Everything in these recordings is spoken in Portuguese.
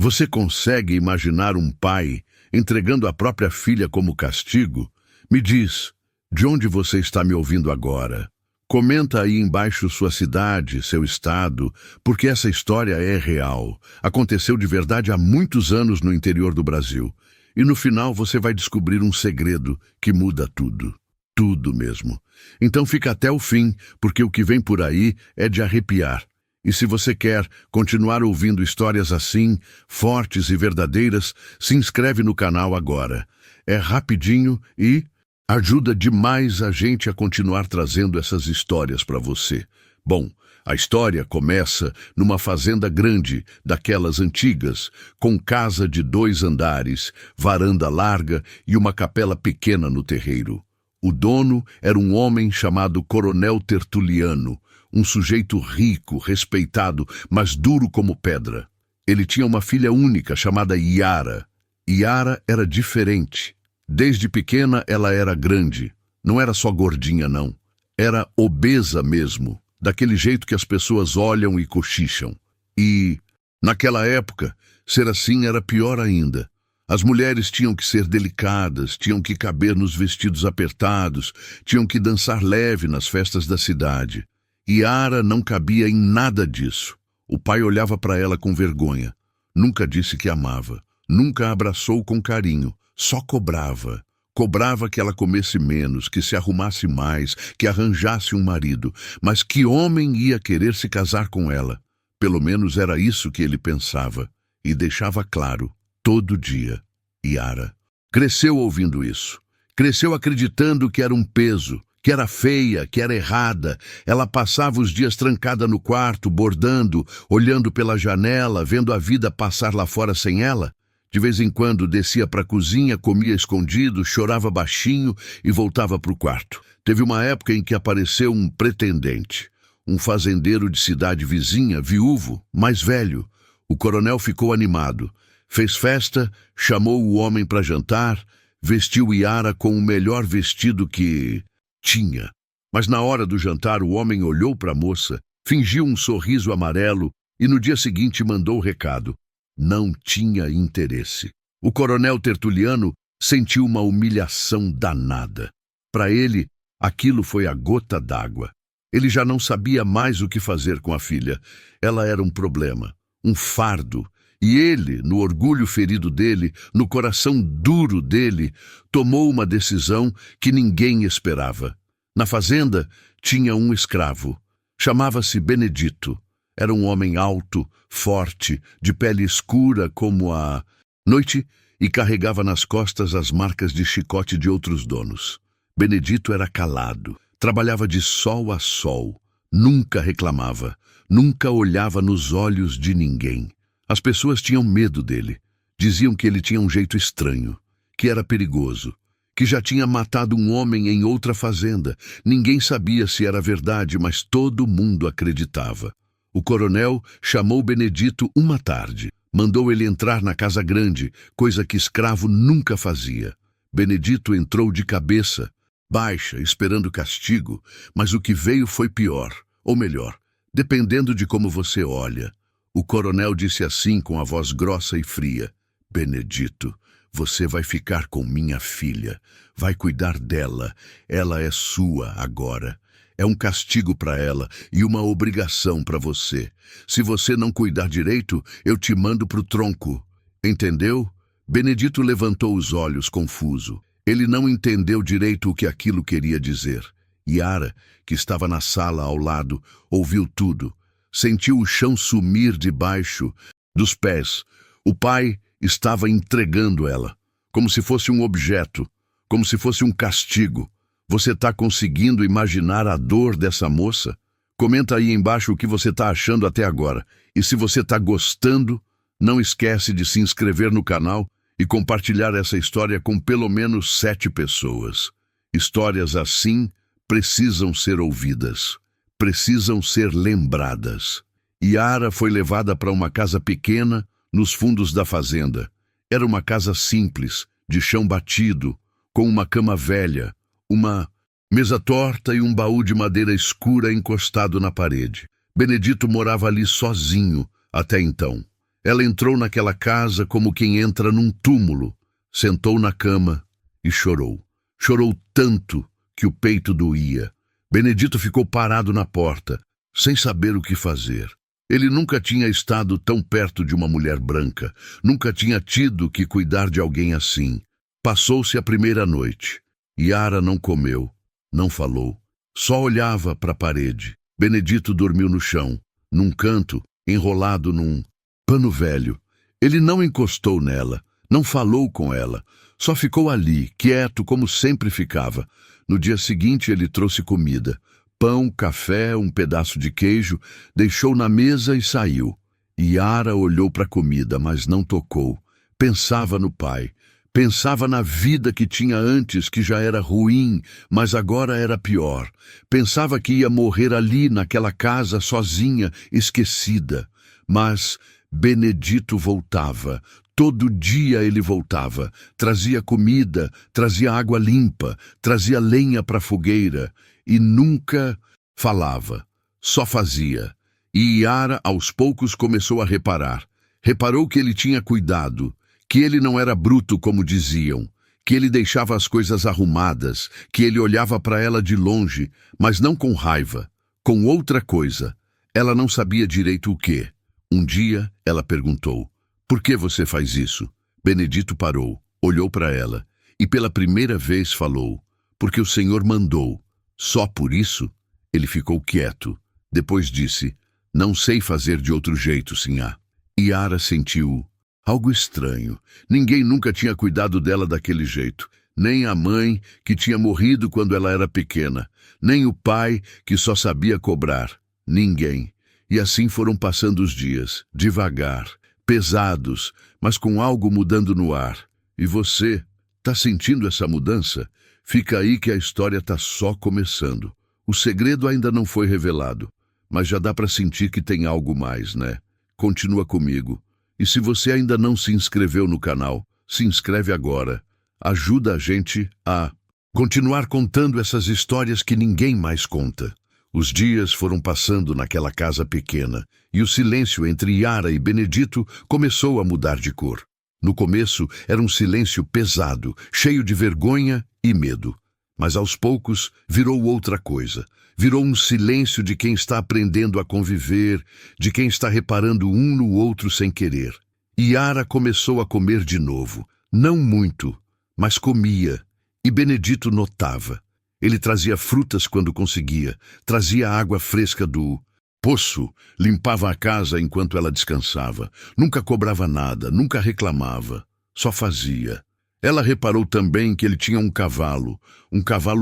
Você consegue imaginar um pai entregando a própria filha como castigo? Me diz, de onde você está me ouvindo agora? Comenta aí embaixo sua cidade, seu estado, porque essa história é real. Aconteceu de verdade há muitos anos no interior do Brasil. E no final você vai descobrir um segredo que muda tudo. Tudo mesmo. Então fica até o fim, porque o que vem por aí é de arrepiar. E se você quer continuar ouvindo histórias assim, fortes e verdadeiras, se inscreve no canal agora. É rapidinho e ajuda demais a gente a continuar trazendo essas histórias para você. Bom, a história começa numa fazenda grande, daquelas antigas, com casa de 2 andares, varanda larga e uma capela pequena no terreiro. O dono era um homem chamado Coronel Tertuliano, um sujeito rico, respeitado, mas duro como pedra. Ele tinha uma filha única chamada Iara. Iara era diferente. Desde pequena ela era grande. Não era só gordinha, não. Era obesa mesmo, daquele jeito que as pessoas olham e cochicham. E, naquela época, ser assim era pior ainda. As mulheres tinham que ser delicadas, tinham que caber nos vestidos apertados, tinham que dançar leve nas festas da cidade. Iara não cabia em nada disso. O pai olhava para ela com vergonha. Nunca disse que amava, nunca a abraçou com carinho, só cobrava. Cobrava que ela comesse menos, que se arrumasse mais, que arranjasse um marido. Mas que homem ia querer se casar com ela? Pelo menos era isso que ele pensava. E deixava claro, todo dia. Iara cresceu ouvindo isso. Cresceu acreditando que era um peso, que era feia, que era errada. Ela passava os dias trancada no quarto, bordando, olhando pela janela, vendo a vida passar lá fora sem ela. De vez em quando descia para a cozinha, comia escondido, chorava baixinho e voltava para o quarto. Teve uma época em que apareceu um pretendente, um fazendeiro de cidade vizinha, viúvo, mais velho. O coronel ficou animado. Fez festa, chamou o homem para jantar, vestiu Iara com o melhor vestido que tinha. Mas na hora do jantar o homem olhou para a moça, fingiu um sorriso amarelo e no dia seguinte mandou o recado. Não tinha interesse. O coronel Tertuliano sentiu uma humilhação danada. Para ele, aquilo foi a gota d'água. Ele já não sabia mais o que fazer com a filha. Ela era um problema, um fardo. E ele, no orgulho ferido dele, no coração duro dele, tomou uma decisão que ninguém esperava. Na fazenda tinha um escravo. Chamava-se Benedito. Era um homem alto, forte, de pele escura como a noite e carregava nas costas as marcas de chicote de outros donos. Benedito era calado, trabalhava de sol a sol, nunca reclamava, nunca olhava nos olhos de ninguém. As pessoas tinham medo dele. Diziam que ele tinha um jeito estranho, que era perigoso, que já tinha matado um homem em outra fazenda. Ninguém sabia se era verdade, mas todo mundo acreditava. O coronel chamou Benedito uma tarde. Mandou ele entrar na casa grande, coisa que escravo nunca fazia. Benedito entrou de cabeça baixa, esperando castigo, mas o que veio foi pior, ou melhor, dependendo de como você olha. O coronel disse assim com a voz grossa e fria: Benedito, você vai ficar com minha filha, vai cuidar dela, ela é sua agora. É um castigo para ela e uma obrigação para você. Se você não cuidar direito, eu te mando pro tronco. Entendeu? Benedito levantou os olhos, confuso. Ele não entendeu direito o que aquilo queria dizer. Iara, que estava na sala ao lado, ouviu tudo. Sentiu o chão sumir debaixo dos pés. O pai estava entregando ela, como se fosse um objeto, como se fosse um castigo. Você está conseguindo imaginar a dor dessa moça? Comenta aí embaixo o que você está achando até agora. E se você está gostando, não esquece de se inscrever no canal e compartilhar essa história com pelo menos 7 pessoas. Histórias assim precisam ser ouvidas, precisam ser lembradas. Iara foi levada para uma casa pequena nos fundos da fazenda. Era uma casa simples, de chão batido, com uma cama velha, uma mesa torta e um baú de madeira escura encostado na parede. Benedito morava ali sozinho até então. Ela entrou naquela casa como quem entra num túmulo, sentou na cama e chorou. Chorou tanto que o peito doía. Benedito ficou parado na porta, sem saber o que fazer. Ele nunca tinha estado tão perto de uma mulher branca, nunca tinha tido que cuidar de alguém assim. Passou-se a primeira noite. Yara não comeu, não falou, só olhava para a parede. Benedito dormiu no chão, num canto, enrolado num pano velho. Ele não encostou nela, não falou com ela, só ficou ali, quieto como sempre ficava. No dia seguinte ele trouxe comida, pão, café, um pedaço de queijo, deixou na mesa e saiu. Yara olhou para a comida, mas não tocou. Pensava no pai. Pensava na vida que tinha antes, que já era ruim, mas agora era pior. Pensava que ia morrer ali, naquela casa, sozinha, esquecida. Mas Benedito voltava. Todo dia ele voltava. Trazia comida, trazia água limpa, trazia lenha para a fogueira. E nunca falava, só fazia. E Yara, aos poucos, começou a reparar. Reparou que ele tinha cuidado, que ele não era bruto como diziam, que ele deixava as coisas arrumadas, que ele olhava para ela de longe, mas não com raiva, com outra coisa. Ela não sabia direito o quê. Um dia ela perguntou: "Por que você faz isso?" Benedito parou, olhou para ela e pela primeira vez falou: "Porque o Senhor mandou." Só por isso? Ele ficou quieto. Depois disse: "Não sei fazer de outro jeito, sinhá." Yara sentiu algo estranho. Ninguém nunca tinha cuidado dela daquele jeito. Nem a mãe, que tinha morrido quando ela era pequena. Nem o pai, que só sabia cobrar. Ninguém. E assim foram passando os dias, devagar, pesados, mas com algo mudando no ar. E você, tá sentindo essa mudança? Fica aí que a história tá só começando. O segredo ainda não foi revelado, mas já dá para sentir que tem algo mais, né? Continua comigo. E se você ainda não se inscreveu no canal, se inscreve agora. Ajuda a gente a continuar contando essas histórias que ninguém mais conta. Os dias foram passando naquela casa pequena, e o silêncio entre Yara e Benedito começou a mudar de cor. No começo era um silêncio pesado, cheio de vergonha e medo. Mas aos poucos virou outra coisa. Virou um silêncio de quem está aprendendo a conviver, de quem está reparando um no outro sem querer. Yara começou a comer de novo. Não muito, mas comia. E Benedito notava. Ele trazia frutas quando conseguia, trazia água fresca do poço, limpava a casa enquanto ela descansava. Nunca cobrava nada, nunca reclamava, só fazia. Ela reparou também que ele tinha um cavalo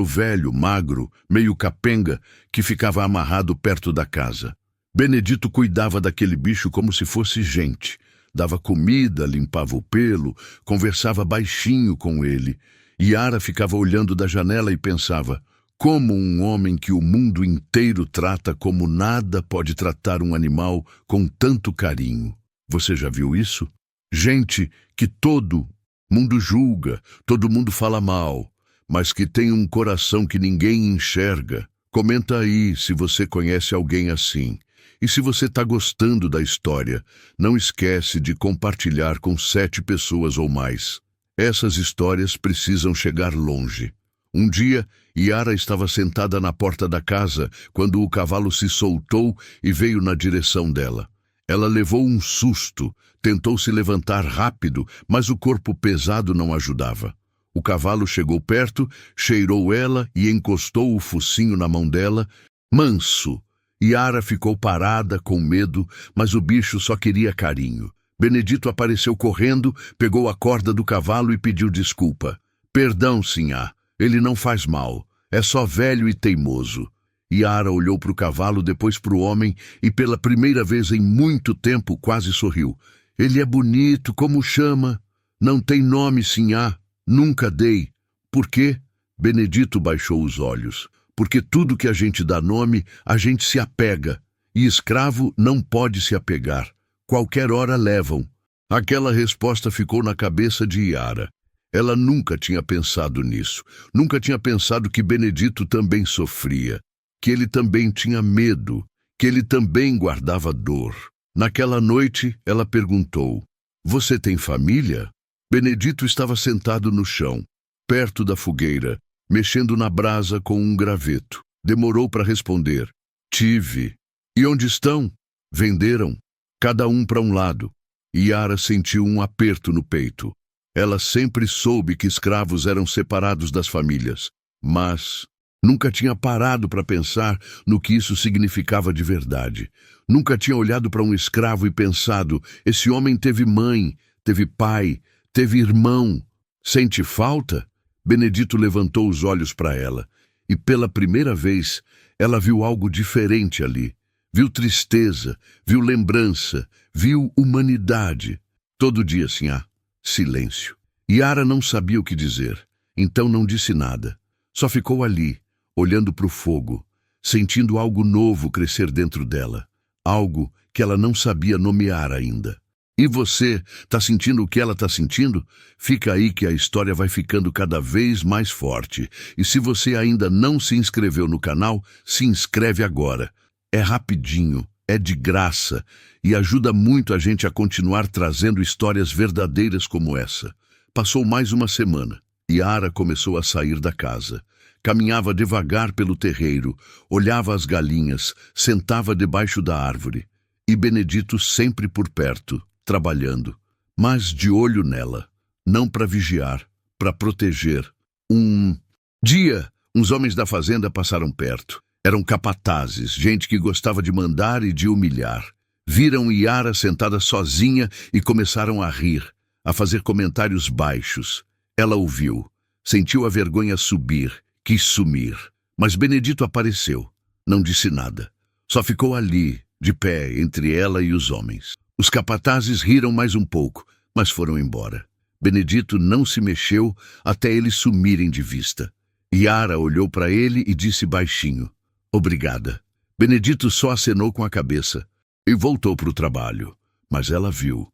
velho, magro, meio capenga, que ficava amarrado perto da casa. Benedito cuidava daquele bicho como se fosse gente. Dava comida, limpava o pelo, conversava baixinho com ele. Yara ficava olhando da janela e pensava: como um homem que o mundo inteiro trata como nada pode tratar um animal com tanto carinho. Você já viu isso? Gente que todo mundo julga, todo mundo fala mal, mas que tem um coração que ninguém enxerga. Comenta aí se você conhece alguém assim. E se você está gostando da história, não esquece de compartilhar com 7 pessoas ou mais. Essas histórias precisam chegar longe. Um dia, Yara estava sentada na porta da casa quando o cavalo se soltou e veio na direção dela. Ela levou um susto, tentou se levantar rápido, mas o corpo pesado não ajudava. O cavalo chegou perto, cheirou ela e encostou o focinho na mão dela, manso. Yara ficou parada, com medo, mas o bicho só queria carinho. Benedito apareceu correndo, pegou a corda do cavalo e pediu desculpa. Perdão, sinhá, ele não faz mal, é só velho e teimoso. Yara olhou para o cavalo, depois para o homem e pela primeira vez em muito tempo quase sorriu. Ele é bonito, como chama? Não tem nome, sinhá, nunca dei. Por quê? Benedito baixou os olhos. Porque tudo que a gente dá nome, a gente se apega, e escravo não pode se apegar. Qualquer hora levam. Aquela resposta ficou na cabeça de Yara. Ela nunca tinha pensado nisso. Nunca tinha pensado que Benedito também sofria, que ele também tinha medo, que ele também guardava dor. Naquela noite, ela perguntou: Você tem família? Benedito estava sentado no chão, perto da fogueira, mexendo na brasa com um graveto. Demorou para responder: Tive. E onde estão? Venderam. Cada um para um lado. Yara sentiu um aperto no peito. Ela sempre soube que escravos eram separados das famílias, mas nunca tinha parado para pensar no que isso significava de verdade. Nunca tinha olhado para um escravo e pensado: esse homem teve mãe, teve pai, teve irmão. Sente falta? Benedito levantou os olhos para ela, e pela primeira vez ela viu algo diferente ali. Viu tristeza, viu lembrança, viu humanidade. Todo dia, Sinhá, silêncio. Yara não sabia o que dizer, então não disse nada. Só ficou ali, olhando para o fogo, sentindo algo novo crescer dentro dela. Algo que ela não sabia nomear ainda. E você, está sentindo o que ela está sentindo? Fica aí que a história vai ficando cada vez mais forte. E se você ainda não se inscreveu no canal, se inscreve agora. É rapidinho, é de graça e ajuda muito a gente a continuar trazendo histórias verdadeiras como essa. Passou mais uma semana. Yara começou a sair da casa. Caminhava devagar pelo terreiro, olhava as galinhas, sentava debaixo da árvore. E Benedito sempre por perto, trabalhando, mas de olho nela. Não para vigiar, para proteger. Um dia, uns homens da fazenda passaram perto. Eram capatazes, gente que gostava de mandar e de humilhar. Viram Yara sentada sozinha e começaram a rir, a fazer comentários baixos. Ela ouviu, sentiu a vergonha subir, quis sumir. Mas Benedito apareceu. Não disse nada. Só ficou ali, de pé, entre ela e os homens. Os capatazes riram mais um pouco, mas foram embora. Benedito não se mexeu até eles sumirem de vista. Yara olhou para ele e disse baixinho: Obrigada. Benedito só acenou com a cabeça e voltou para o trabalho. Mas ela viu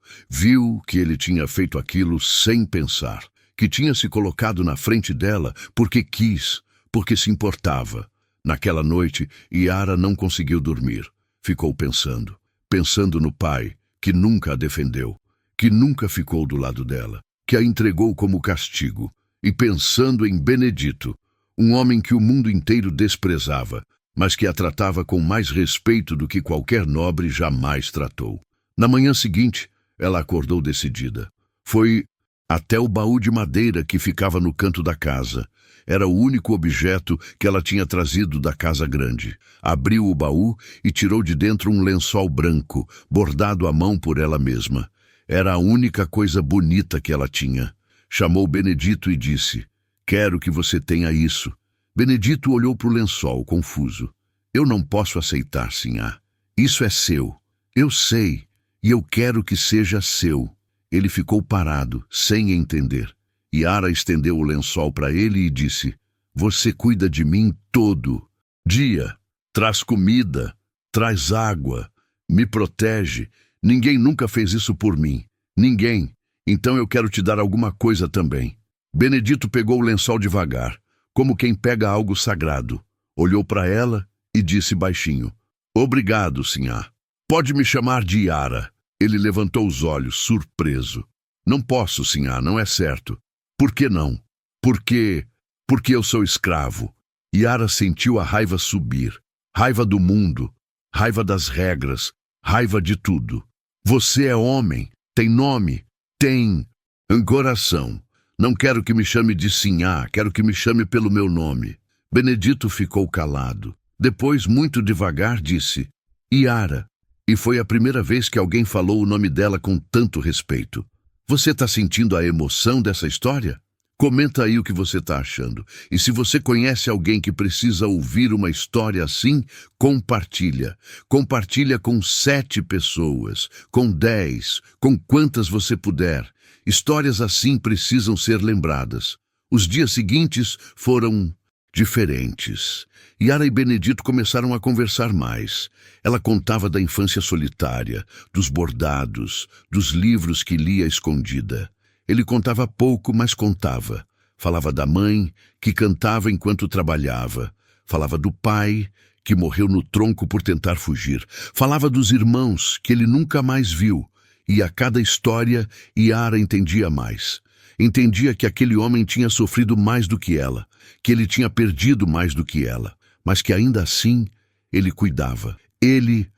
que ele tinha feito aquilo sem pensar, que tinha se colocado na frente dela porque quis, porque se importava. Naquela noite, Yara não conseguiu dormir. Ficou pensando no pai, que nunca a defendeu, que nunca ficou do lado dela, que a entregou como castigo, e pensando em Benedito, um homem que o mundo inteiro desprezava, mas que a tratava com mais respeito do que qualquer nobre jamais tratou. Na manhã seguinte, ela acordou decidida. Foi até o baú de madeira que ficava no canto da casa. Era o único objeto que ela tinha trazido da casa grande. Abriu o baú e tirou de dentro um lençol branco, bordado à mão por ela mesma. Era a única coisa bonita que ela tinha. Chamou Benedito e disse: Quero que você tenha isso. Benedito olhou para o lençol, confuso. Eu não posso aceitar, Sinhá. Isso é seu. Eu sei, e eu quero que seja seu. Ele ficou parado, sem entender. Yara estendeu o lençol para ele e disse: Você cuida de mim todo dia. Traz comida, traz água, me protege. Ninguém nunca fez isso por mim. Ninguém. Então eu quero te dar alguma coisa também. Benedito pegou o lençol devagar, como quem pega algo sagrado. Olhou para ela e disse baixinho: Obrigado, Sinhá. Pode me chamar de Yara. Ele levantou os olhos, surpreso. Não posso, Sinhá, não é certo. Por que não? Porque eu sou escravo. Yara sentiu a raiva subir. Raiva do mundo, raiva das regras, raiva de tudo. Você é homem, tem nome, tem coração. Não quero que me chame de Sinhá, quero que me chame pelo meu nome. Benedito ficou calado. Depois, muito devagar, disse: Yara. E foi a primeira vez que alguém falou o nome dela com tanto respeito. Você está sentindo a emoção dessa história? Comenta aí o que você está achando. E se você conhece alguém que precisa ouvir uma história assim, compartilha. Compartilha com 7 pessoas, com 10, com quantas você puder. Histórias assim precisam ser lembradas. Os dias seguintes foram diferentes. Yara e Benedito começaram a conversar mais. Ela contava da infância solitária, dos bordados, dos livros que lia escondida. Ele contava pouco, mas contava. Falava da mãe, que cantava enquanto trabalhava. Falava do pai, que morreu no tronco por tentar fugir. Falava dos irmãos, que ele nunca mais viu. E a cada história, Yara entendia mais. Entendia que aquele homem tinha sofrido mais do que ela, que ele tinha perdido mais do que ela, mas que ainda assim ele cuidava. Ele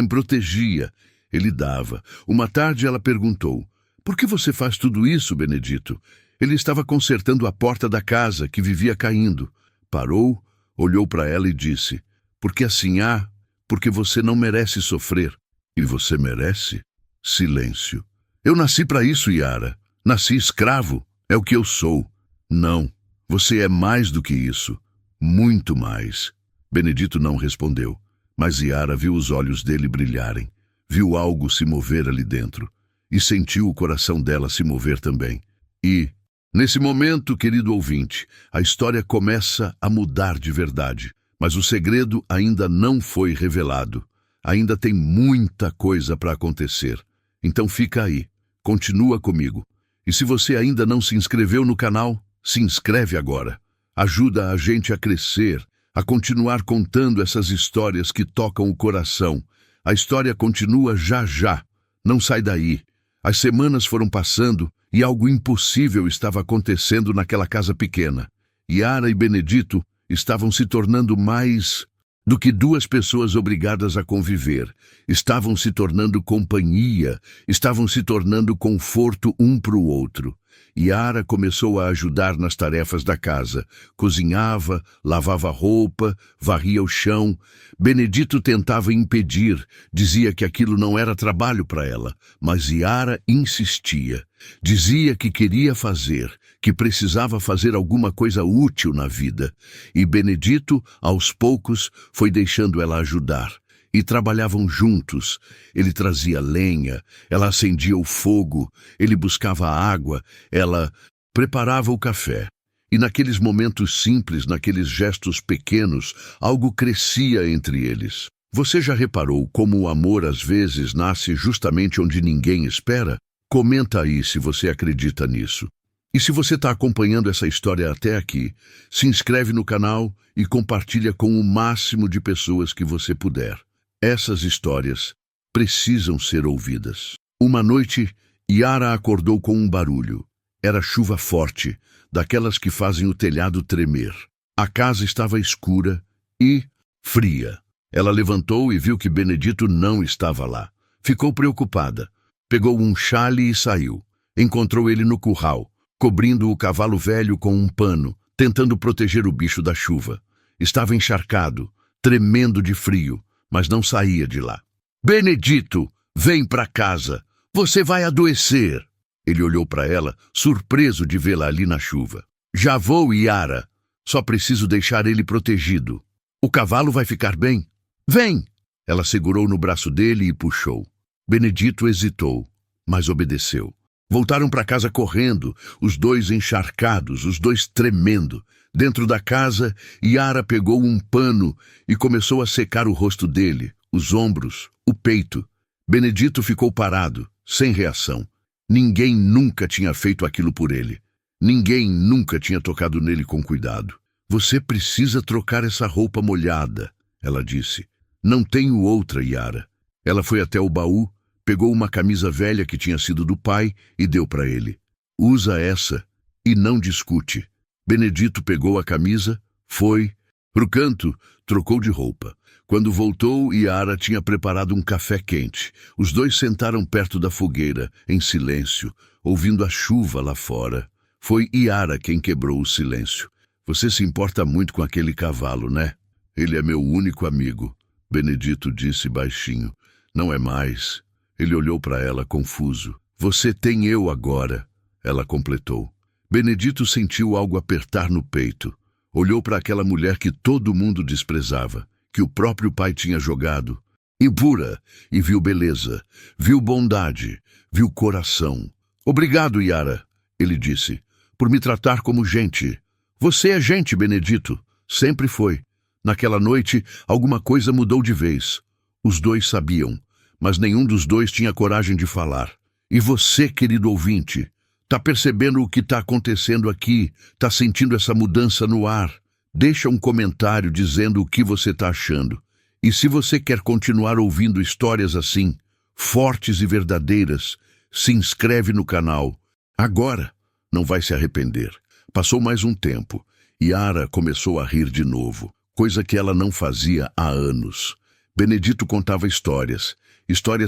protegia, ele dava. Uma tarde ela perguntou: "Por que você faz tudo isso, Benedito?" Ele estava consertando a porta da casa, que vivia caindo. Parou, olhou para ela e disse: "Porque assim há, porque você não merece sofrer." "E você merece?" Silêncio. "Eu nasci para isso, Yara. Nasci escravo. É o que eu sou." "Não, você é mais do que isso. Muito mais." Benedito não respondeu, mas Yara viu os olhos dele brilharem. Viu algo se mover ali dentro. E sentiu o coração dela se mover também. E, nesse momento, querido ouvinte, a história começa a mudar de verdade. Mas o segredo ainda não foi revelado. Ainda tem muita coisa para acontecer. Então fica aí. Continua comigo. E se você ainda não se inscreveu no canal, se inscreve agora. Ajuda a gente a crescer, a continuar contando essas histórias que tocam o coração. A história continua já já. Não sai daí. As semanas foram passando e algo impossível estava acontecendo naquela casa pequena. Yara e Benedito estavam se tornando mais do que duas pessoas obrigadas a conviver. Estavam se tornando companhia, estavam se tornando conforto um para o outro. Yara começou a ajudar nas tarefas da casa. Cozinhava, lavava roupa, varria o chão. Benedito tentava impedir, dizia que aquilo não era trabalho para ela, mas Yara insistia. Dizia que queria fazer, que precisava fazer alguma coisa útil na vida. E Benedito, aos poucos, foi deixando ela ajudar. E trabalhavam juntos. Ele trazia lenha, ela acendia o fogo, ele buscava água, ela preparava o café. E naqueles momentos simples, naqueles gestos pequenos, algo crescia entre eles. Você já reparou como o amor às vezes nasce justamente onde ninguém espera? Comenta aí se você acredita nisso. E se você está acompanhando essa história até aqui, se inscreve no canal e compartilha com o máximo de pessoas que você puder. Essas histórias precisam ser ouvidas. Uma noite, Yara acordou com um barulho. Era chuva forte, daquelas que fazem o telhado tremer. A casa estava escura e fria. Ela levantou e viu que Benedito não estava lá. Ficou preocupada. Pegou um chale e saiu. Encontrou ele no curral, cobrindo o cavalo velho com um pano, tentando proteger o bicho da chuva. Estava encharcado, tremendo de frio, mas não saía de lá. "Benedito, vem para casa. Você vai adoecer." Ele olhou para ela, surpreso de vê-la ali na chuva. "Já vou, Yara. Só preciso deixar ele protegido. O cavalo vai ficar bem." "Vem!" Ela segurou no braço dele e puxou. Benedito hesitou, mas obedeceu. Voltaram para casa correndo, os dois encharcados, os dois tremendo. Dentro da casa, Yara pegou um pano e começou a secar o rosto dele, os ombros, o peito. Benedito ficou parado, sem reação. Ninguém nunca tinha feito aquilo por ele. Ninguém nunca tinha tocado nele com cuidado. "Você precisa trocar essa roupa molhada," ela disse. "Não tenho outra, Yara." Ela foi até o baú, pegou uma camisa velha que tinha sido do pai e deu para ele. "Usa essa e não discute." Benedito pegou a camisa, foi pro canto, trocou de roupa. Quando voltou, Yara tinha preparado um café quente. Os dois sentaram perto da fogueira, em silêncio, ouvindo a chuva lá fora. Foi Yara quem quebrou o silêncio. "Você se importa muito com aquele cavalo, né?" "Ele é meu único amigo," Benedito disse baixinho. "Não é mais." Ele olhou para ela confuso. "Você tem eu agora," ela completou. Benedito sentiu algo apertar no peito. Olhou para aquela mulher que todo mundo desprezava, que o próprio pai tinha jogado. Impura, e viu beleza, viu bondade, viu coração. "Obrigado, Yara," ele disse, "por me tratar como gente." "Você é gente, Benedito." Sempre foi. Naquela noite, alguma coisa mudou de vez. Os dois sabiam, mas nenhum dos dois tinha coragem de falar. E você, querido ouvinte, tá percebendo o que está acontecendo aqui? Tá sentindo essa mudança no ar? Deixa um comentário dizendo o que você está achando. E se você quer continuar ouvindo histórias assim, fortes e verdadeiras, se inscreve no canal. Agora, não vai se arrepender. Passou mais um tempo. Yara começou a rir de novo, coisa que ela não fazia há anos. Benedito contava histórias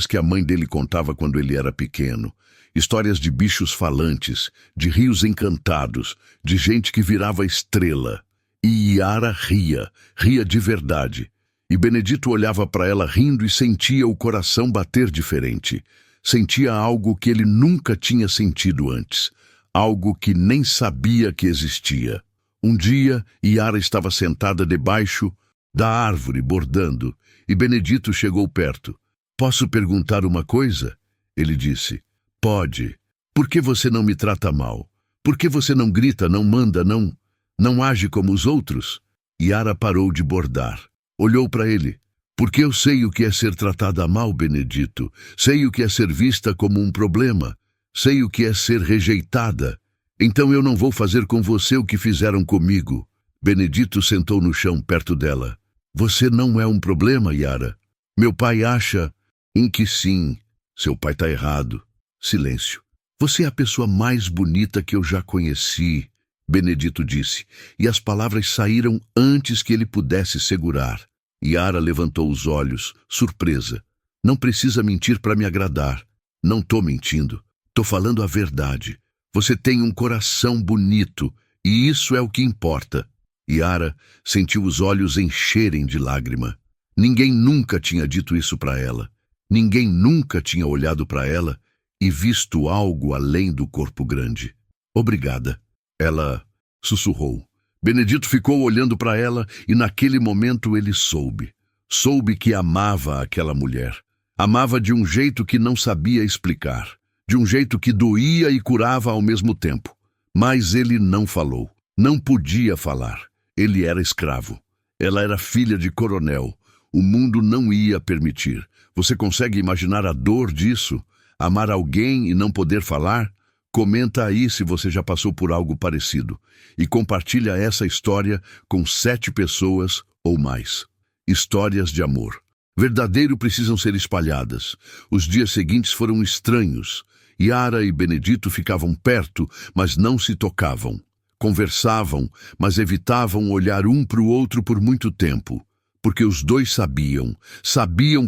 que a mãe dele contava quando ele era pequeno. Histórias de bichos falantes, de rios encantados, de gente que virava estrela. E Yara ria de verdade. E Benedito olhava para ela rindo e sentia o coração bater diferente. Sentia algo que ele nunca tinha sentido antes. Algo que nem sabia que existia. Um dia, Yara estava sentada debaixo da árvore, bordando, e Benedito chegou perto. "Posso perguntar uma coisa?" Ele disse. "Pode. Por que você não me trata mal? Por que você não grita, não manda, não age como os outros?" Yara parou de bordar. Olhou para ele. "Porque eu sei o que é ser tratada mal, Benedito. Sei o que é ser vista como um problema. Sei o que é ser rejeitada. Então eu não vou fazer com você o que fizeram comigo." Benedito sentou no chão perto dela. "Você não é um problema, Yara. Meu pai acha em que sim. Seu pai está errado." Silêncio. "Você é a pessoa mais bonita que eu já conheci," Benedito disse, e as palavras saíram antes que ele pudesse segurar. Yara levantou os olhos, surpresa. "Não precisa mentir para me agradar." "Não tô mentindo. Tô falando a verdade. Você tem um coração bonito, e isso é o que importa." Yara sentiu os olhos encherem de lágrima. Ninguém nunca tinha dito isso para ela. Ninguém nunca tinha olhado para ela e visto algo além do corpo grande. "Obrigada," ela sussurrou. Benedito ficou olhando para ela e naquele momento ele soube. Soube que amava aquela mulher. Amava de um jeito que não sabia explicar. De um jeito que doía e curava ao mesmo tempo. Mas ele não falou. Não podia falar. Ele era escravo. Ela era filha de coronel. O mundo não ia permitir. Você consegue imaginar a dor disso? Amar alguém e não poder falar? Comenta aí se você já passou por algo parecido. E compartilha essa história com 7 pessoas ou mais. Histórias de amor. Verdadeiro precisam ser espalhadas. Os dias seguintes foram estranhos. Yara e Benedito ficavam perto, mas não se tocavam. Conversavam, mas evitavam olhar um para o outro por muito tempo. Porque os dois sabiam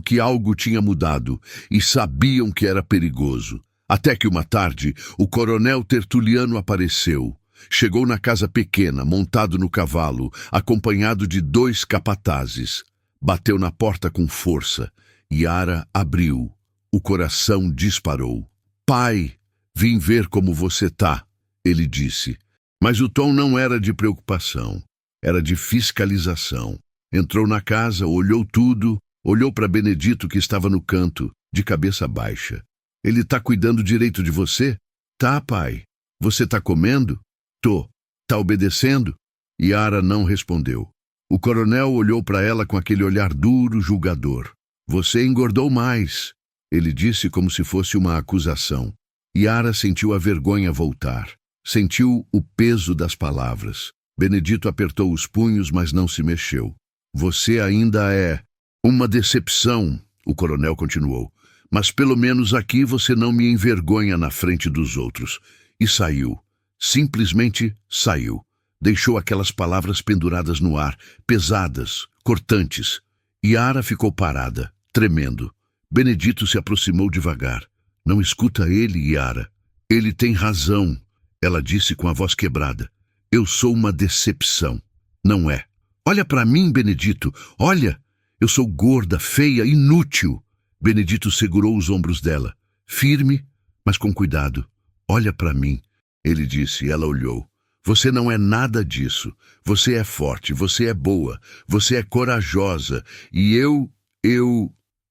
que algo tinha mudado e sabiam que era perigoso. Até que uma tarde, o coronel Tertuliano apareceu. Chegou na casa pequena, montado no cavalo, acompanhado de 2 capatazes. Bateu na porta com força. Yara abriu. O coração disparou. "Pai, vim ver como você tá," ele disse. Mas o tom não era de preocupação, era de fiscalização. Entrou na casa, olhou tudo, olhou para Benedito que estava no canto, de cabeça baixa. "Ele tá cuidando direito de você?" "Tá, pai." "Você tá comendo?" "Tô." "Tá obedecendo?" Yara não respondeu. O coronel olhou para ela com aquele olhar duro, julgador. "Você engordou mais," ele disse como se fosse uma acusação. Yara sentiu a vergonha voltar. Sentiu o peso das palavras. Benedito apertou os punhos, mas não se mexeu. "Você ainda é uma decepção," o coronel continuou. "Mas pelo menos aqui você não me envergonha na frente dos outros." E saiu. Simplesmente saiu. Deixou aquelas palavras penduradas no ar, pesadas, cortantes. Yara ficou parada, tremendo. Benedito se aproximou devagar. "Não escuta ele, Yara. Ele tem razão," ela disse com a voz quebrada. "Eu sou uma decepção." "Não é." "Olha para mim, Benedito. Olha. Eu sou gorda, feia, inútil." Benedito segurou os ombros dela. Firme, mas com cuidado. "Olha para mim," ele disse, e ela olhou. "Você não é nada disso. Você é forte, você é boa, você é corajosa. E eu...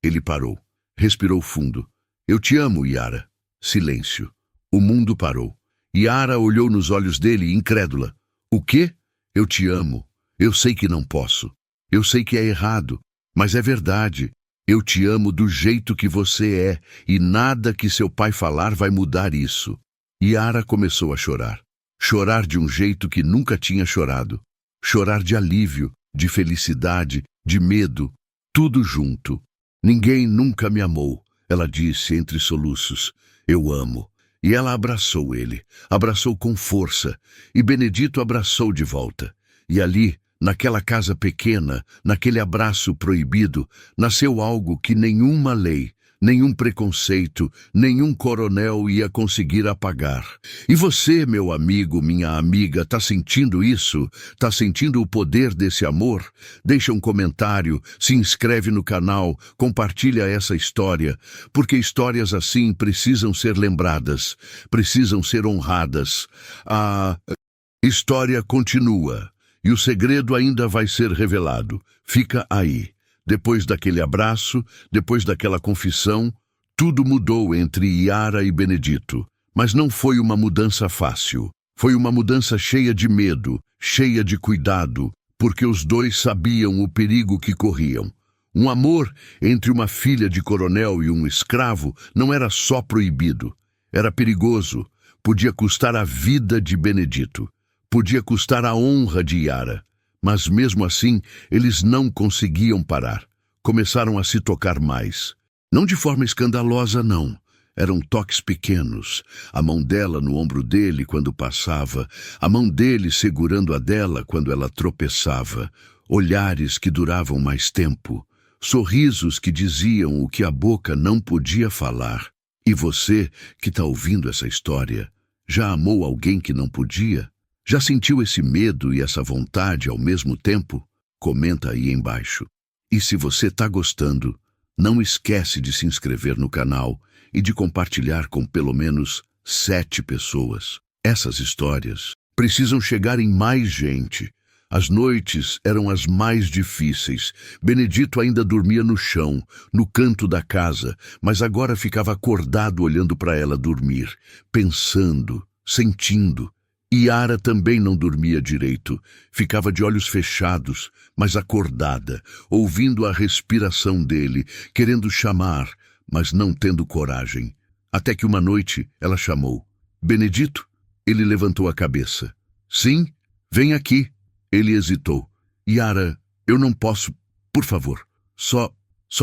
Ele parou. Respirou fundo. "Eu te amo, Yara." Silêncio. O mundo parou. Yara olhou nos olhos dele, incrédula. "O quê?" "Eu te amo. Eu sei que não posso. Eu sei que é errado, mas é verdade. Eu te amo do jeito que você é, e nada que seu pai falar vai mudar isso." Yara começou a chorar. Chorar de um jeito que nunca tinha chorado. chorar de alívio, de felicidade, de medo, tudo junto. Ninguém nunca me amou, ela disse entre soluços. Eu amo. E ela abraçou ele, abraçou com força, e Benedito abraçou de volta. E ali, naquela casa pequena, naquele abraço proibido, nasceu algo que nenhuma lei, nenhum preconceito, nenhum coronel ia conseguir apagar. E você, meu amigo, minha amiga, tá sentindo isso? Tá sentindo o poder desse amor? Deixa um comentário, se inscreve no canal, compartilha essa história, porque histórias assim precisam ser lembradas, precisam ser honradas. A história continua e o segredo ainda vai ser revelado. Fica aí. Depois daquele abraço, depois daquela confissão, tudo mudou entre Yara e Benedito. Mas não foi uma mudança fácil. Foi uma mudança cheia de medo, cheia de cuidado, porque os dois sabiam o perigo que corriam. Um amor entre uma filha de coronel e um escravo não era só proibido. Era perigoso. Podia custar a vida de Benedito. Podia custar a honra de Yara. Mas mesmo assim, eles não conseguiam parar. Começaram a se tocar mais. Não de forma escandalosa, não. Eram toques pequenos. A mão dela no ombro dele quando passava. A mão dele segurando a dela quando ela tropeçava. Olhares que duravam mais tempo. Sorrisos que diziam o que a boca não podia falar. E você, que está ouvindo essa história, já amou alguém que não podia? Já sentiu esse medo e essa vontade ao mesmo tempo? Comenta aí embaixo. E se você está gostando, não esquece de se inscrever no canal e de compartilhar com pelo menos 7 pessoas. Essas histórias precisam chegar em mais gente. As noites eram as mais difíceis. Benedito ainda dormia no chão, no canto da casa, mas agora ficava acordado olhando para ela dormir, pensando, sentindo. Yara também não dormia direito. Ficava de olhos fechados, mas acordada, ouvindo a respiração dele, querendo chamar, mas não tendo coragem. Até que uma noite ela chamou. Benedito? Ele levantou a cabeça. Sim, vem aqui. Ele hesitou. Yara, eu não posso, por favor. Só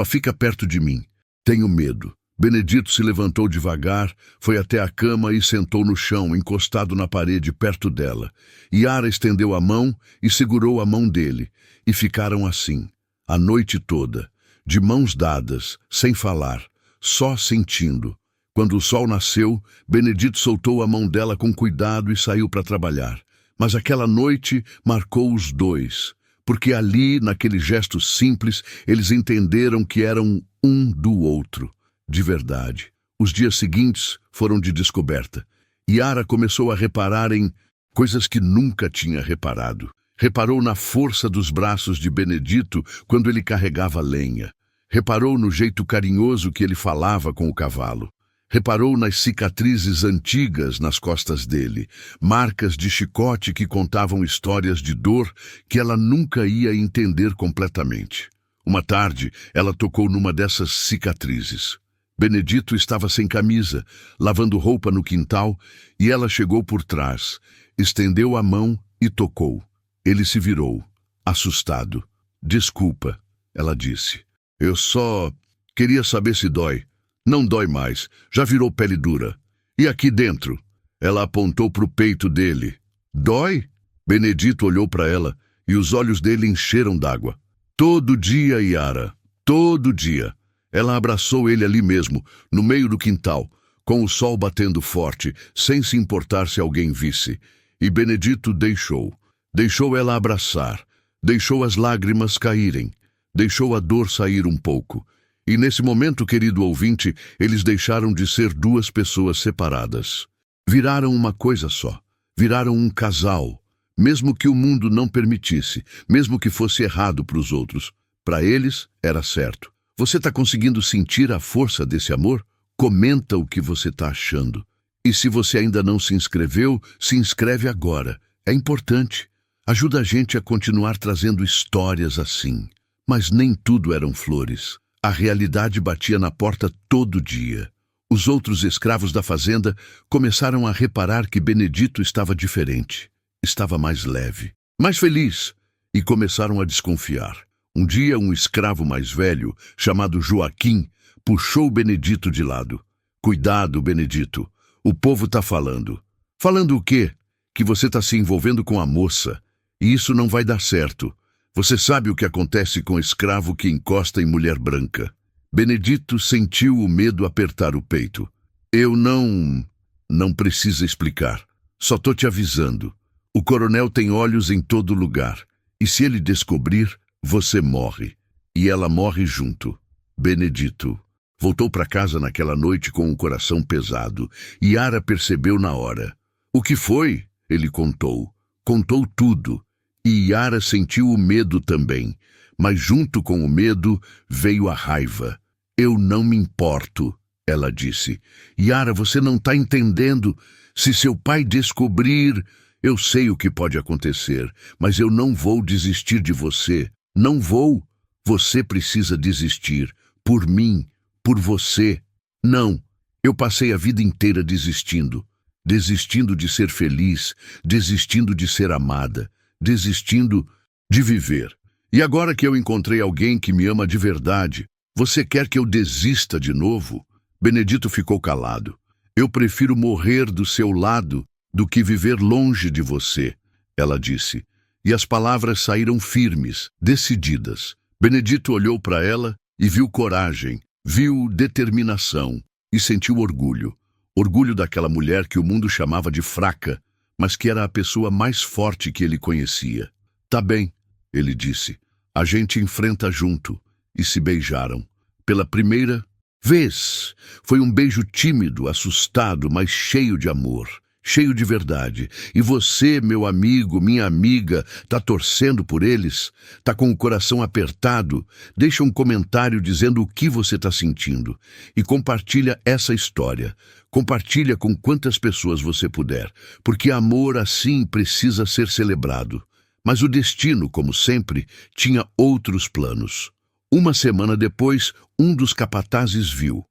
fica perto de mim. Tenho medo. Benedito se levantou devagar, foi até a cama e sentou no chão, encostado na parede perto dela. Yara estendeu a mão e segurou a mão dele, e ficaram assim, a noite toda, de mãos dadas, sem falar, só sentindo. Quando o sol nasceu, Benedito soltou a mão dela com cuidado e saiu para trabalhar. Mas aquela noite marcou os dois, porque ali, naquele gesto simples, eles entenderam que eram um do outro. De verdade. Os dias seguintes foram de descoberta. Yara começou a reparar em coisas que nunca tinha reparado. Reparou na força dos braços de Benedito quando ele carregava lenha. Reparou no jeito carinhoso que ele falava com o cavalo. Reparou nas cicatrizes antigas nas costas dele, marcas de chicote que contavam histórias de dor que ela nunca ia entender completamente. Uma tarde, ela tocou numa dessas cicatrizes. Benedito estava sem camisa, lavando roupa no quintal, e ela chegou por trás, estendeu a mão e tocou. Ele se virou, assustado. Desculpa, ela disse. Eu só queria saber se dói. Não dói mais, já virou pele dura. E aqui dentro? Ela apontou para o peito dele. Dói? Benedito olhou para ela e os olhos dele encheram d'água. Todo dia, Yara, todo dia. Ela abraçou ele ali mesmo, no meio do quintal, com o sol batendo forte, sem se importar se alguém visse. E Benedito deixou. Deixou ela abraçar. Deixou as lágrimas caírem. Deixou a dor sair um pouco. E nesse momento, querido ouvinte, eles deixaram de ser duas pessoas separadas. Viraram uma coisa só. Viraram um casal. Mesmo que o mundo não permitisse, mesmo que fosse errado para os outros, para eles era certo. Você está conseguindo sentir a força desse amor? Comenta o que você está achando. E se você ainda não se inscreveu, se inscreve agora. É importante. Ajuda a gente a continuar trazendo histórias assim. Mas nem tudo eram flores. A realidade batia na porta todo dia. Os outros escravos da fazenda começaram a reparar que Benedito estava diferente. Estava mais leve. mais feliz, e começaram a desconfiar. Um dia, um escravo mais velho, chamado Joaquim, puxou Benedito de lado. Cuidado, Benedito, o povo tá falando. Falando o quê? Que você tá se envolvendo com a moça, e isso não vai dar certo. Você sabe o que acontece com escravo que encosta em mulher branca. Benedito sentiu o medo apertar o peito. Eu não precisa explicar. Só tô te avisando. O coronel tem olhos em todo lugar. E se ele descobrir, você morre. E ela morre junto. Benedito voltou para casa naquela noite com o coração pesado. Yara percebeu na hora. O que foi? Ele contou. Contou tudo. E Yara sentiu o medo também. Mas junto com o medo veio a raiva. Eu não me importo, ela disse. Yara, você não está entendendo. Se seu pai descobrir, eu sei o que pode acontecer, mas eu não vou desistir de você. Não vou. Você precisa desistir. Por mim, por você. Não. Eu passei a vida inteira desistindo. Desistindo de ser feliz, desistindo de ser amada, desistindo de viver. E agora que eu encontrei alguém que me ama de verdade, você quer que eu desista de novo? Benedito ficou calado. Eu prefiro morrer do seu lado do que viver longe de você, ela disse. E as palavras saíram firmes, decididas. Benedito olhou para ela e viu coragem, viu determinação e sentiu orgulho. Orgulho daquela mulher que o mundo chamava de fraca, mas que era a pessoa mais forte que ele conhecia. Tá bem, ele disse. A gente enfrenta junto. E se beijaram. Pela primeira vez. Foi um beijo tímido, assustado, mas cheio de amor. Cheio de verdade. E você, meu amigo, minha amiga, tá torcendo por eles? Tá com o coração apertado? Deixa um comentário dizendo o que você tá sentindo. E compartilha essa história. Compartilha com quantas pessoas você puder. Porque amor assim precisa ser celebrado. Mas o destino, como sempre, tinha outros planos. Uma semana depois, um dos capatazes viu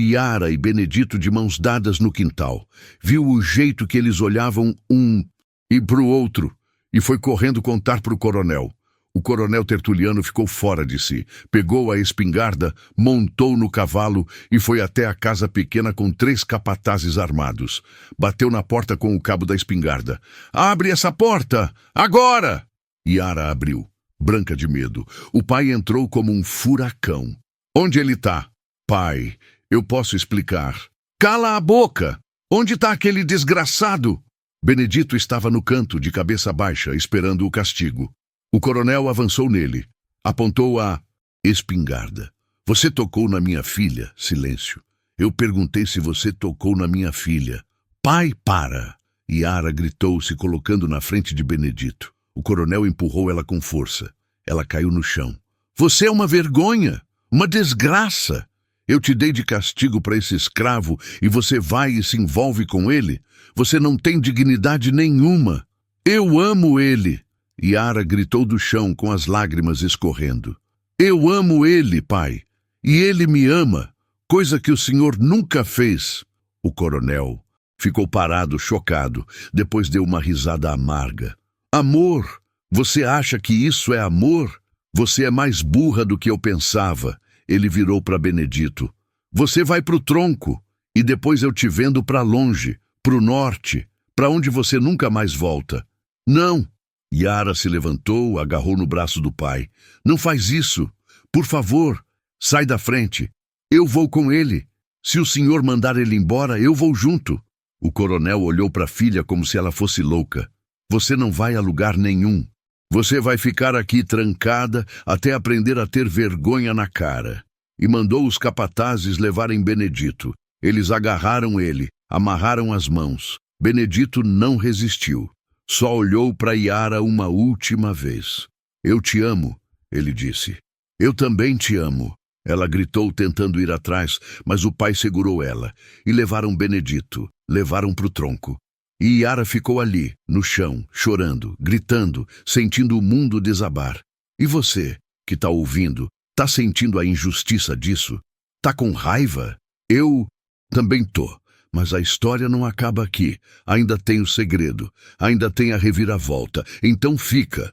Yara e Benedito de mãos dadas no quintal. Viu o jeito que eles olhavam um e pro outro e foi correndo contar pro coronel. O coronel Tertuliano ficou fora de si. Pegou a espingarda, montou no cavalo e foi até a casa pequena com 3 capatazes armados. Bateu na porta com o cabo da espingarda. Abre essa porta! Agora! Yara abriu, branca de medo. O pai entrou como um furacão. Onde ele tá? Pai, eu posso explicar. Cala a boca! Onde tá aquele desgraçado? Benedito estava no canto, de cabeça baixa, esperando o castigo. O coronel avançou nele. Apontou a espingarda. Você tocou na minha filha? Silêncio. Eu perguntei se você tocou na minha filha. Pai, para! Yara gritou, se colocando na frente de Benedito. O coronel empurrou ela com força. Ela caiu no chão. Você é uma vergonha! Uma desgraça! Eu te dei de castigo para esse escravo e você vai e se envolve com ele? Você não tem dignidade nenhuma. Eu amo ele! Yara gritou do chão com as lágrimas escorrendo. Eu amo ele, pai, e ele me ama, coisa que o senhor nunca fez. O coronel ficou parado, chocado, depois deu uma risada amarga. Amor? Você acha que isso é amor? Você é mais burra do que eu pensava. Ele virou para Benedito. Você vai pro tronco, e depois eu te vendo para longe, pro norte, para onde você nunca mais volta. Não! Yara se levantou, agarrou no braço do pai. Não faz isso. Por favor, sai da frente. Eu vou com ele. Se o senhor mandar ele embora, eu vou junto. O coronel olhou para a filha como se ela fosse louca. Você não vai a lugar nenhum. Você vai ficar aqui trancada até aprender a ter vergonha na cara. E mandou os capatazes levarem Benedito. Eles agarraram ele, amarraram as mãos. Benedito não resistiu. Só olhou para Yara uma última vez. Eu te amo, ele disse. Eu também te amo. Ela gritou tentando ir atrás, mas o pai segurou ela. E levaram Benedito, levaram pro tronco. E Yara ficou ali, no chão, chorando, gritando, sentindo o mundo desabar. E você, que tá ouvindo, tá sentindo a injustiça disso? Tá com raiva? Eu também tô. Mas a história não acaba aqui. Ainda tem o segredo. Ainda tem a reviravolta. Então fica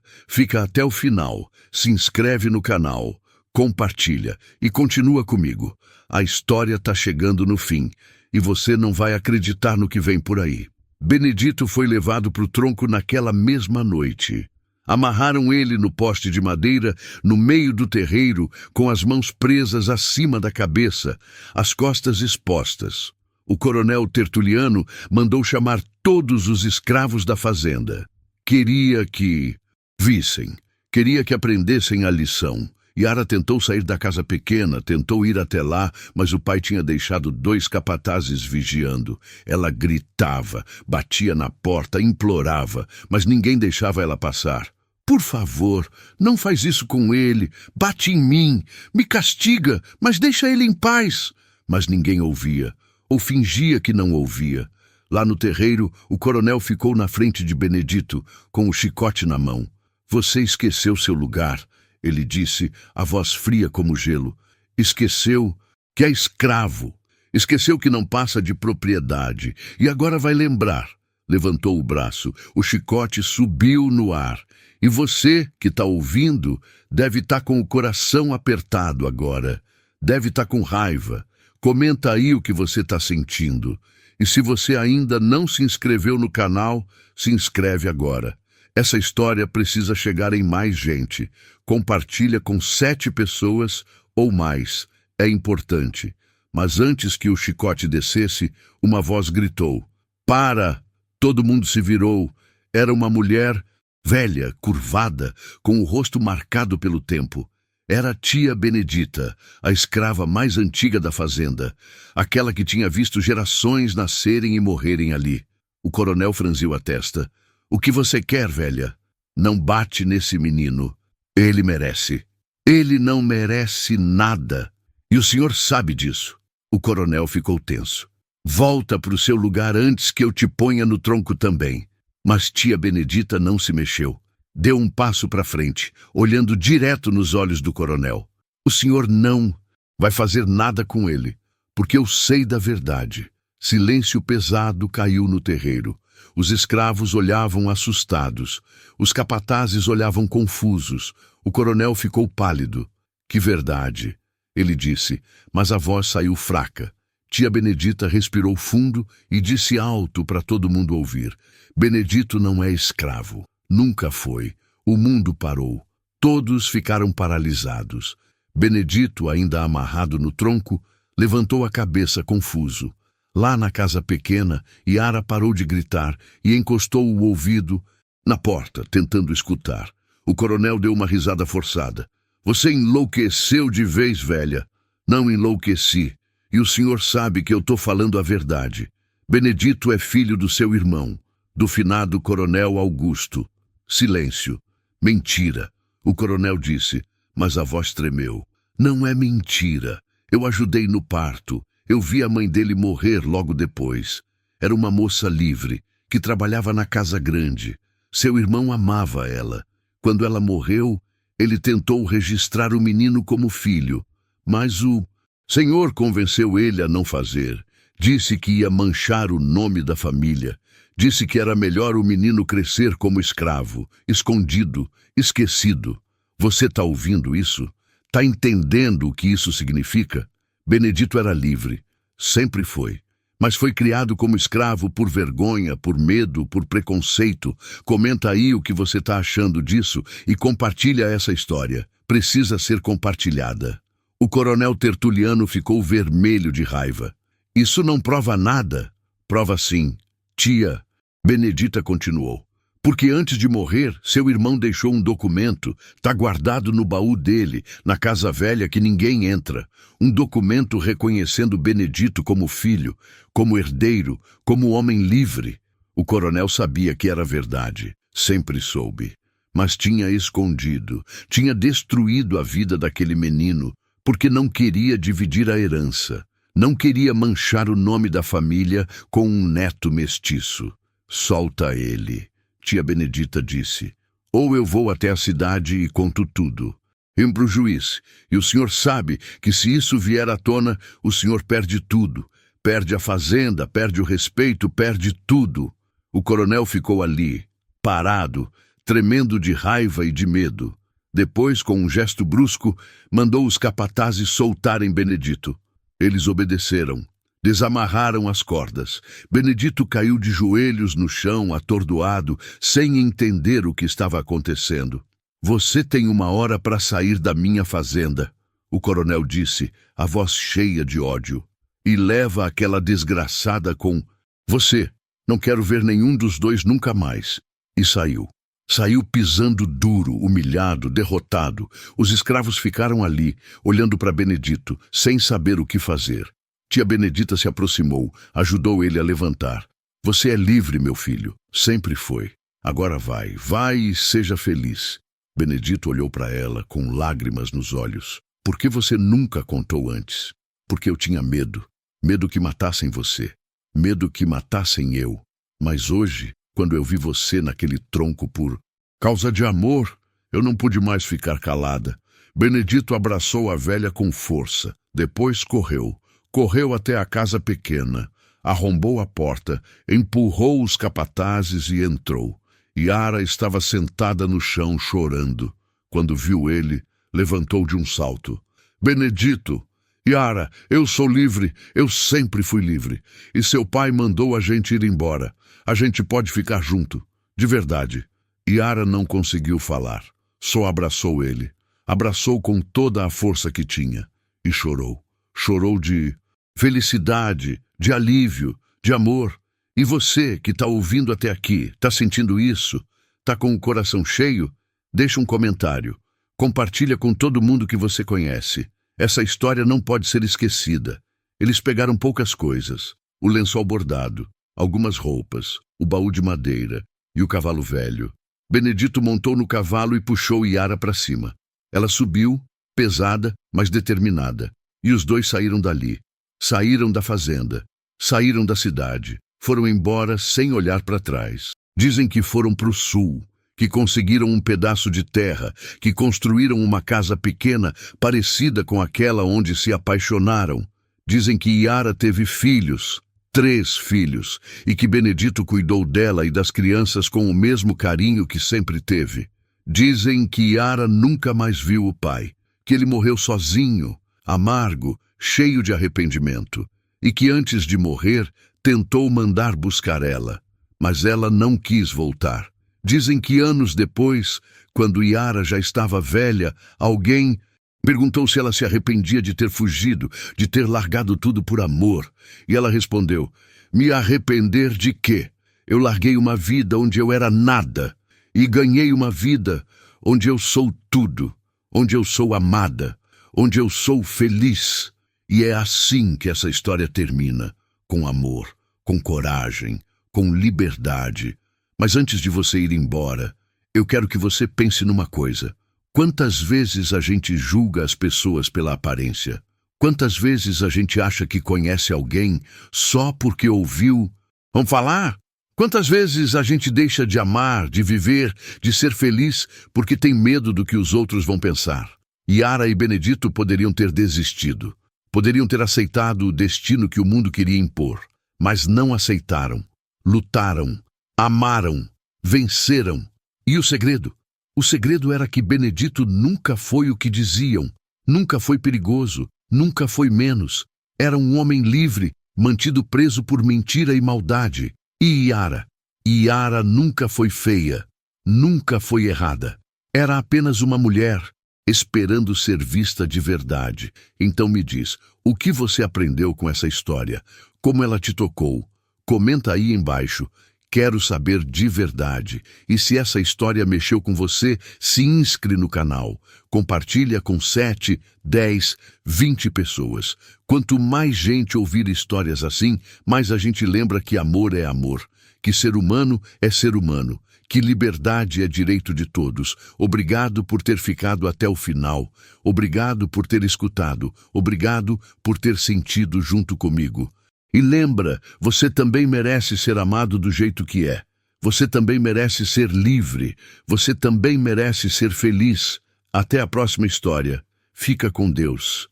até o final. Se inscreve no canal, compartilha e continua comigo. A história tá chegando no fim e você não vai acreditar no que vem por aí. Benedito foi levado para o tronco naquela mesma noite. Amarraram ele no poste de madeira, no meio do terreiro, com as mãos presas acima da cabeça, as costas expostas. O coronel Tertuliano mandou chamar todos os escravos da fazenda. Queria que vissem, queria que aprendessem a lição. Yara tentou sair da casa pequena, tentou ir até lá, mas o pai tinha deixado 2 capatazes vigiando. Ela gritava, batia na porta, implorava, mas ninguém deixava ela passar. Por favor, não faz isso com ele, bate em mim, me castiga, mas deixa ele em paz. Mas ninguém ouvia, ou fingia que não ouvia. Lá no terreiro, o coronel ficou na frente de Benedito, com o chicote na mão. Você esqueceu seu lugar, ele disse, a voz fria como gelo. Esqueceu que é escravo, esqueceu que não passa de propriedade, e agora vai lembrar. Levantou o braço, o chicote subiu no ar. E você, que está ouvindo, deve estar com o coração apertado agora. Deve estar com raiva. Comenta aí o que você está sentindo. E se você ainda não se inscreveu no canal, se inscreve agora. Essa história precisa chegar em mais gente. Compartilha com 7 pessoas ou mais. É importante. Mas antes que o chicote descesse, uma voz gritou. Para! Todo mundo se virou. Era uma mulher velha, curvada, com o rosto marcado pelo tempo. Era a tia Benedita, a escrava mais antiga da fazenda, aquela que tinha visto gerações nascerem e morrerem ali. O coronel franziu a testa. O que você quer, velha? Não bate nesse menino. Ele merece. Ele não merece nada. E o senhor sabe disso. O coronel ficou tenso. Volta para o seu lugar antes que eu te ponha no tronco também. Mas tia Benedita não se mexeu. Deu um passo para frente, olhando direto nos olhos do coronel. O senhor não vai fazer nada com ele, porque eu sei da verdade. Silêncio pesado caiu no terreiro. Os escravos olhavam assustados. Os capatazes olhavam confusos. O coronel ficou pálido. Que verdade, ele disse, mas a voz saiu fraca. Tia Benedita respirou fundo e disse alto para todo mundo ouvir. Benedito não é escravo. Nunca foi. O mundo parou. Todos ficaram paralisados. Benedito, ainda amarrado no tronco, levantou a cabeça confuso. Lá na casa pequena, Yara parou de gritar e encostou o ouvido na porta, tentando escutar. O coronel deu uma risada forçada. Você enlouqueceu de vez, velha. Não enlouqueci. E o senhor sabe que eu estou falando a verdade. Benedito é filho do seu irmão, do finado coronel Augusto. Silêncio. Mentira. O coronel disse, mas a voz tremeu. Não é mentira. Eu ajudei no parto. Eu vi a mãe dele morrer logo depois. Era uma moça livre, que trabalhava na casa grande. Seu irmão amava ela. Quando ela morreu, ele tentou registrar o menino como filho, mas o senhor convenceu ele a não fazer. Disse que ia manchar o nome da família. Disse que era melhor o menino crescer como escravo, escondido, esquecido. Você está ouvindo isso? Está entendendo o que isso significa? Benedito era livre. Sempre foi. Mas foi criado como escravo por vergonha, por medo, por preconceito. Comenta aí o que você está achando disso e compartilha essa história. Precisa ser compartilhada. O coronel Tertuliano ficou vermelho de raiva. Isso não prova nada. Prova sim. Tia, Benedita continuou. Porque antes de morrer, seu irmão deixou um documento. Está guardado no baú dele, na casa velha que ninguém entra. Um documento reconhecendo Benedito como filho, como herdeiro, como homem livre. O coronel sabia que era verdade. Sempre soube. Mas tinha escondido, tinha destruído a vida daquele menino, porque não queria dividir a herança. Não queria manchar o nome da família com um neto mestiço. Solta ele. Tia Benedita disse, ou eu vou até a cidade e conto tudo. Vim para o juiz, e o senhor sabe que se isso vier à tona, o senhor perde tudo. Perde a fazenda, perde o respeito, perde tudo. O coronel ficou ali, parado, tremendo de raiva e de medo. Depois, com um gesto brusco, mandou os capatazes soltarem Benedito. Eles obedeceram. Desamarraram as cordas. Benedito caiu de joelhos no chão, atordoado, sem entender o que estava acontecendo. Você tem 1 hora para sair da minha fazenda, o coronel disse, a voz cheia de ódio. E leva aquela desgraçada com... Você, não quero ver nenhum dos dois nunca mais. E saiu. Saiu pisando duro, humilhado, derrotado. Os escravos ficaram ali, olhando para Benedito, sem saber o que fazer. Tia Benedita se aproximou, ajudou ele a levantar. Você é livre, meu filho. Sempre foi. Agora vai e seja feliz. Benedito olhou para ela com lágrimas nos olhos. Por que você nunca contou antes? Porque eu tinha medo. Medo que matassem você. Medo que matassem eu. Mas hoje, quando eu vi você naquele tronco por causa de amor, eu não pude mais ficar calada. Benedito abraçou a velha com força. Depois correu. Correu até a casa pequena. Arrombou a porta, empurrou os capatazes e entrou. Yara estava sentada no chão chorando. Quando viu ele, levantou de um salto. Benedito! Yara, eu sou livre, eu sempre fui livre. E seu pai mandou a gente ir embora. A gente pode ficar junto. De verdade. Yara não conseguiu falar. Só abraçou ele. Abraçou com toda a força que tinha. E chorou. Chorou de felicidade, de alívio, de amor. E você, que está ouvindo até aqui, está sentindo isso? Está com o coração cheio? Deixa um comentário. Compartilha com todo mundo que você conhece. Essa história não pode ser esquecida. Eles pegaram poucas coisas. O lençol bordado, algumas roupas, o baú de madeira e o cavalo velho. Benedito montou no cavalo e puxou Yara para cima. Ela subiu, pesada, mas determinada. E os dois saíram dali. Saíram da fazenda. Saíram da cidade. Foram embora sem olhar para trás. Dizem que foram para o sul, que conseguiram um pedaço de terra, que construíram uma casa pequena parecida com aquela onde se apaixonaram. Dizem que Yara teve filhos, 3 filhos, e que Benedito cuidou dela e das crianças com o mesmo carinho que sempre teve. Dizem que Yara nunca mais viu o pai, que ele morreu sozinho, amargo, cheio de arrependimento, e que antes de morrer tentou mandar buscar ela, mas ela não quis voltar. Dizem que anos depois, quando Yara já estava velha, alguém perguntou se ela se arrependia de ter fugido, de ter largado tudo por amor. E ela respondeu: me arrepender de quê? Eu larguei uma vida onde eu era nada e ganhei uma vida onde eu sou tudo, onde eu sou amada, onde eu sou feliz. E é assim que essa história termina, com amor, com coragem, com liberdade. Mas antes de você ir embora, eu quero que você pense numa coisa. Quantas vezes a gente julga as pessoas pela aparência? Quantas vezes a gente acha que conhece alguém só porque ouviu? Vamos falar? Quantas vezes a gente deixa de amar, de viver, de ser feliz porque tem medo do que os outros vão pensar? Yara e Benedito poderiam ter desistido. Poderiam ter aceitado o destino que o mundo queria impor. Mas não aceitaram. Lutaram. Amaram. Venceram. E o segredo? O segredo era que Benedito nunca foi o que diziam. Nunca foi perigoso. Nunca foi menos. Era um homem livre, mantido preso por mentira e maldade. E Yara? Yara nunca foi feia. Nunca foi errada. Era apenas uma mulher, esperando ser vista de verdade. Então me diz, o que você aprendeu com essa história? Como ela te tocou? Comenta aí embaixo. Quero saber de verdade. E se essa história mexeu com você, se inscreve no canal. Compartilha com 7, 10, 20 pessoas. Quanto mais gente ouvir histórias assim, mais a gente lembra que amor é amor, que ser humano é ser humano, que liberdade é direito de todos. Obrigado por ter ficado até o final. Obrigado por ter escutado. Obrigado por ter sentido junto comigo. E lembra, você também merece ser amado do jeito que é. Você também merece ser livre. Você também merece ser feliz. Até a próxima história. Fica com Deus.